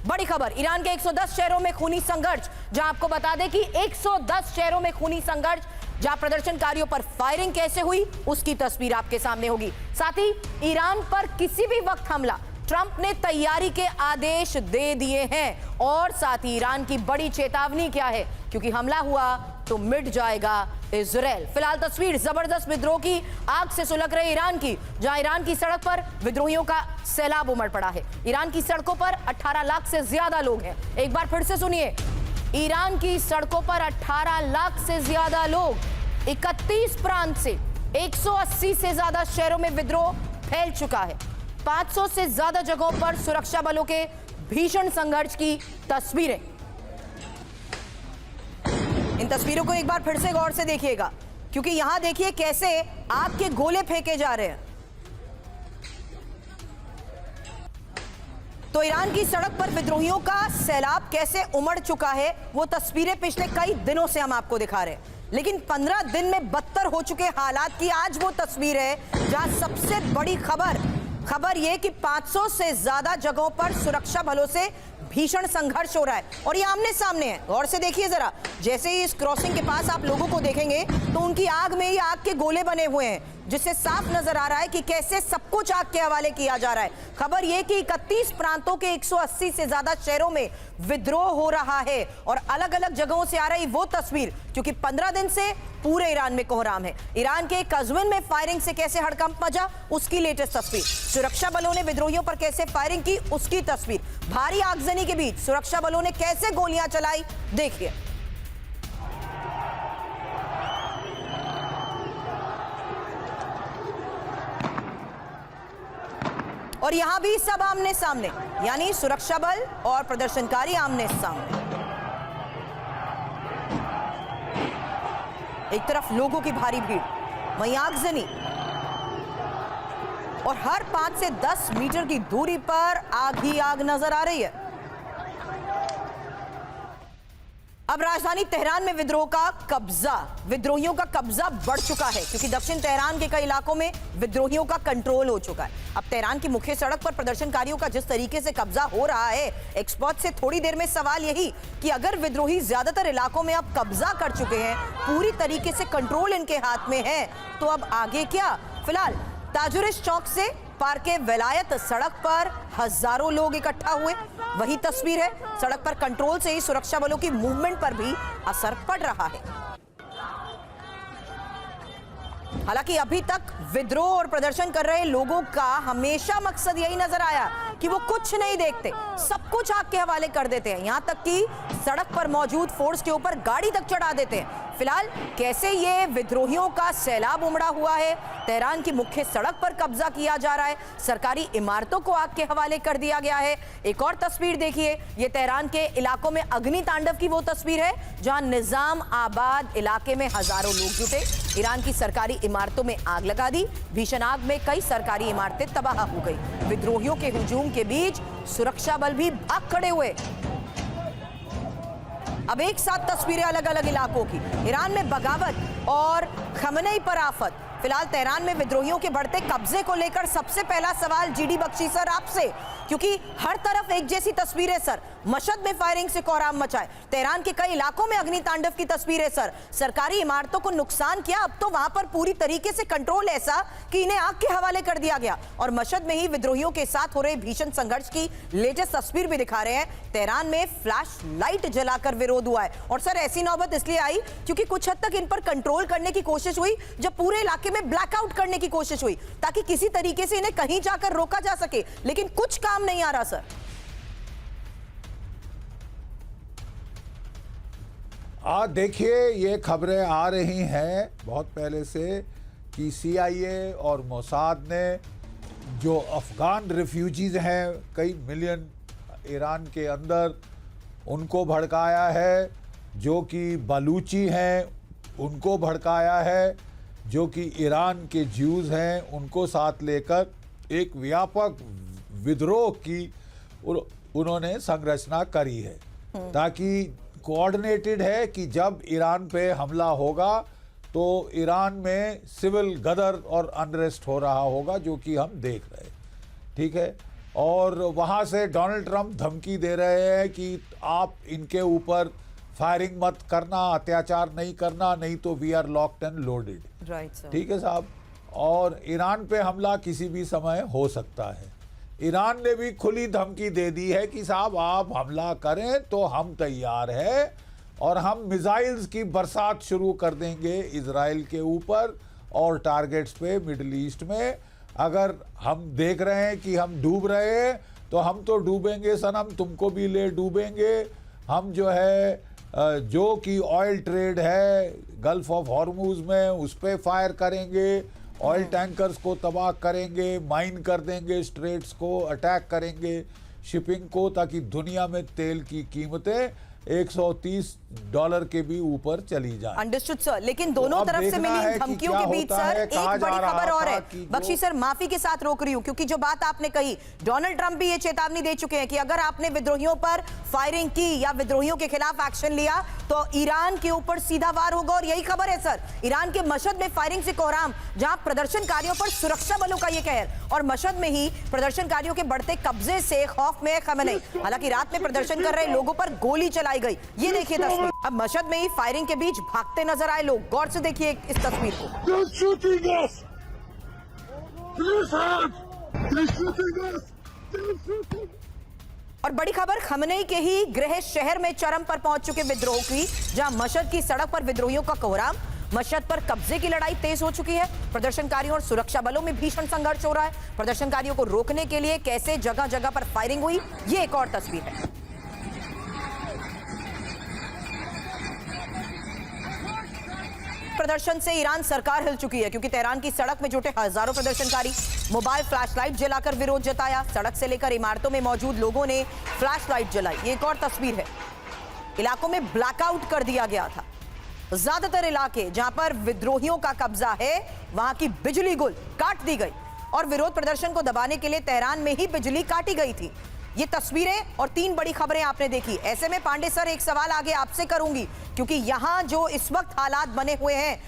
बड़ी खबर, ईरान के 110 शहरों में खूनी संघर्ष। जहां आपको बता दें कि 110 शहरों में खूनी संघर्ष, जहां प्रदर्शनकारियों पर फायरिंग कैसे हुई उसकी तस्वीर आपके सामने होगी। साथ ही ईरान पर किसी भी वक्त हमला, ट्रंप ने तैयारी के आदेश दे दिए हैं। और साथ ही ईरान की बड़ी चेतावनी क्या है, क्योंकि हमला हुआ तो मिट जाएगा इजराइल। फिलहाल तस्वीर जबरदस्त विद्रोह की आग से सुलग रहे ईरान की, जहां ईरान की सड़क पर विद्रोहियों का सैलाब उमड़ पड़ा है। ईरान की सड़कों पर 18 लाख से ज्यादा लोग हैं। एक बार फिर से सुनिए, ईरान की सड़कों पर 18 लाख से ज्यादा लोग, 31 प्रांत से 180 से ज्यादा शहरों में विद्रोह फैल चुका है। 500 से ज्यादा जगहों पर सुरक्षा बलों के भीषण संघर्ष की तस्वीरें। इन तस्वीरों को एक बार फिर से गौर से देखिएगा, क्योंकि यहां देखिए कैसे आग के गोले फेंके जा रहे हैं। तो ईरान की सड़क पर विद्रोहियों का सैलाब कैसे उमड़ चुका है, वो तस्वीरें पिछले कई दिनों से हम आपको दिखा रहे हैं। लेकिन 15 दिन में बदतर हो चुके हालात की आज वो तस्वीर है, जहां सबसे बड़ी खबर यह कि 500 से ज्यादा जगहों पर सुरक्षा बलों से भीषण संघर्ष हो रहा है। और ये आमने सामने है, गौर से देखिए जरा। जैसे ही इस क्रॉसिंग के पास आप लोगों को देखेंगे तो उनकी आग में ही आग के गोले बने हुए हैं, जिससे साफ नजर आ रहा है कि कैसे सब कुछ आग के हवाले किया जा रहा है। खबर यह कि 31 प्रांतों के 180 से ज्यादा शहरों में विद्रोह हो रहा है। और अलग अलग जगहों से आ रही वो तस्वीर, क्योंकि 15 दिन से पूरे ईरान में कोहराम है। ईरान के कज़विन में फायरिंग से कैसे हड़कंप मचा, उसकी लेटेस्ट तस्वीर। सुरक्षा बलों ने विद्रोहियों पर कैसे फायरिंग की, उसकी तस्वीर। भारी आगजनी के बीच सुरक्षा बलों ने कैसे गोलियां चलाई, देखिए। और यहां भी सब आमने सामने, यानी सुरक्षा बल और प्रदर्शनकारी आमने सामने। एक तरफ लोगों की भारी भीड़, वहीं आगजनी, और हर 5 से 10 मीटर की दूरी पर आग ही आग नजर आ रही है। अब राजधानी तेहरान में विद्रोहियों का कब्जा बढ़ चुका है, क्योंकि दक्षिण तेहरान के कई इलाकों में विद्रोहियों का कंट्रोल हो चुका है। अब तेहरान की मुख्य सड़क पर प्रदर्शनकारियों का जिस तरीके से कब्जा हो रहा है, एक्सपर्ट से थोड़ी देर में सवाल यही कि अगर विद्रोही ज्यादातर इलाकों में अब कब्जा कर चुके हैं, पूरी तरीके से कंट्रोल इनके हाथ में है, तो अब आगे क्या। फिलहाल ताजुरिश चौक से पार्के विलायत सड़क पर हजारों लोग इकट्ठा हुए, वही तस्वीर है। सड़क पर कंट्रोल से ही सुरक्षा बलों की मूवमेंट पर भी असर पड़ रहा है। हालांकि अभी तक विद्रोह और प्रदर्शन कर रहे लोगों का हमेशा मकसद यही नजर आया कि वो कुछ नहीं देखते, सब कुछ आग के हवाले कर देते हैं, यहां तक कि सड़क पर मौजूद फोर्स के ऊपर गाड़ी तक चढ़ा देते हैं। फिलहाल कैसे ये विद्रोहियों का सैलाब उमड़ा हुआ है, तेहरान की मुख्य सड़क पर कब्जा किया जा रहा है, सरकारी इमारतों को आग के हवाले कर दिया गया है। एक और तस्वीर देखिए, ये तेहरान के इलाकों में अग्नि तांडव की वो तस्वीर है, जहां निजाम आबाद इलाके में हजारों लोग जुटे, ईरान की सरकारी इमारतों में आग लगा दी। भीषण आग में कई सरकारी इमारतें तबाह हो गई। विद्रोहियों के हुजूम के बीच सुरक्षा बल भी भाग खड़े हुए। अब एक साथ तस्वीरें अलग अलग इलाकों की। ईरान में बगावत और खमनेई पर आफत। फिलहाल तेहरान में विद्रोहियों के बढ़ते कब्जे को लेकर सबसे पहला सवाल जीडी बख्शी सर आपसे, क्योंकि हर तरफ एक जैसी तस्वीरें सर। मशहद में फायरिंग से कोहराम मचा है, तेहरान के कई इलाकों में अग्नि तांडव की तस्वीरें सर। सरकारी इमारतों को नुकसान किया, अब तो वहां पर पूरी तरीके से कंट्रोल ऐसा कि इन्हें आग के हवाले कर दिया गया। और मशहद में ही विद्रोहियों के साथ हो रहे भीषण संघर्ष की लेटेस्ट तस्वीर भी दिखा रहे हैं। तेहरान में फ्लैश लाइट जलाकर विरोध हुआ है। और सर ऐसी नौबत इसलिए आई क्योंकि कुछ हद तक इन पर कंट्रोल करने की कोशिश हुई, जब पूरे इलाके में ब्लैकआउट करने की कोशिश हुई, ताकि किसी तरीके से इन्हें कहीं जाकर रोका जा सके, लेकिन कुछ काम नहीं आ रहा सर। आज देखिए, ये खबरें आ रही हैं बहुत पहले से कि CIA और मोसाद ने जो अफगान रिफ्यूजीज हैं, कई मिलियन ईरान के अंदर, उनको भड़काया है। जो कि बलूची हैं उनको भड़काया है, जो कि ईरान के ज्यूज़ हैं उनको साथ लेकर एक व्यापक विद्रोह की उन्होंने संरचना करी है, ताकि कोऑर्डिनेटेड है कि जब ईरान पे हमला होगा तो ईरान में सिविल गदर और अनरेस्ट हो रहा होगा, जो कि हम देख रहे हैं। ठीक है, और वहाँ से डोनाल्ड ट्रंप धमकी दे रहे हैं कि आप इनके ऊपर फायरिंग मत करना, अत्याचार नहीं करना, नहीं तो we are locked and loaded. Right sir. ठीक है साहब। और ईरान पे हमला किसी भी समय हो सकता है। ईरान ने भी खुली धमकी दे दी है कि साहब आप हमला करें तो हम तैयार हैं और हम मिसाइल्स की बरसात शुरू कर देंगे इजराइल के ऊपर और टारगेट्स पे मिडिल ईस्ट में। अगर हम देख रहे हैं कि हम डूब रहे हैं तो हम तो डूबेंगे सनम, तुमको भी ले डूबेंगे। हम जो है जो कि ऑयल ट्रेड है गल्फ ऑफ हॉर्मूज में उस पर फायर करेंगे, ऑयल टैंकर्स को तबाह करेंगे, माइन कर देंगे, स्ट्रेट्स को अटैक करेंगे, शिपिंग को, ताकि दुनिया में तेल की कीमतें $130 के भी ऊपर चली जाए। Understood sir. लेकिन दोनों अब तरफ से देखना मिली है इन कि धमकियों क्या के बीच होता सर है। एक कहा जा बड़ी रहा खबर और था है। कि जो- बख्शी सर माफी के साथ रोक रही हूं क्योंकि जो बात आपने कही, डोनाल्ड ट्रंप भी ये चेतावनी दे चुके हैं कि अगर आपने विद्रोहियों पर फायरिंग की या विद्रोहियों के खिलाफ एक्शन लिया तो ईरान के ऊपर सीधा वार होगा। और यही खबर है सर, ईरान के मशहद में फायरिंग से कोहराम, जहां प्रदर्शनकारियों पर सुरक्षा बलों का ये कहर, और मशहद में ही प्रदर्शनकारियों के बढ़ते कब्जे से खौफ में खमेनई। हालांकि रात में प्रदर्शन कर रहे लोगों पर गोली चलाई गई। ये देखिए तस्वीर। अब मशहद में ही फायरिंग के बीच भागते नजर आए लोग। गौर से देखिए इस तस्वीर को। They're shooting us! Please help! They're shooting us! They're shooting! और बड़ी खबर खमेनई के ही गृह शहर में चरम पर पहुंच चुके विद्रोह की, जहां मशहद की सड़क पर विद्रोहियों का कोहराम। मशहद पर कब्जे की लड़ाई तेज हो चुकी है। प्रदर्शनकारियों और सुरक्षा बलों में भीषण संघर्ष हो रहा है। प्रदर्शनकारियों को रोकने के लिए कैसे जगह जगह पर फायरिंग हुई, ये एक और तस्वीर है। प्रदर्शन से ईरान सरकार हिल चुकी है क्योंकि तेहरान की सड़क में जुटे हजारों प्रदर्शनकारी मोबाइल फ्लैशलाइट जलाकर विरोध जताया। सड़क से लेकर इमारतों में मौजूद लोगों ने फ्लैशलाइट जलाई। ये एक और तस्वीर है। इलाकों में ब्लैकआउट कर दिया गया था। ज्यादातर इलाके जहां पर विद्रोहियों का कब्जा है वहां की बिजली गुल काट दी गई और विरोध प्रदर्शन को दबाने के लिए तेहरान में ही बिजली काटी गई थी। ये तस्वीरें और 3 बड़ी खबरें आपने देखी। ऐसे में पांडे सर एक सवाल आगे आपसे करूंगी क्योंकि यहां जो इस वक्त हालात बने हुए हैं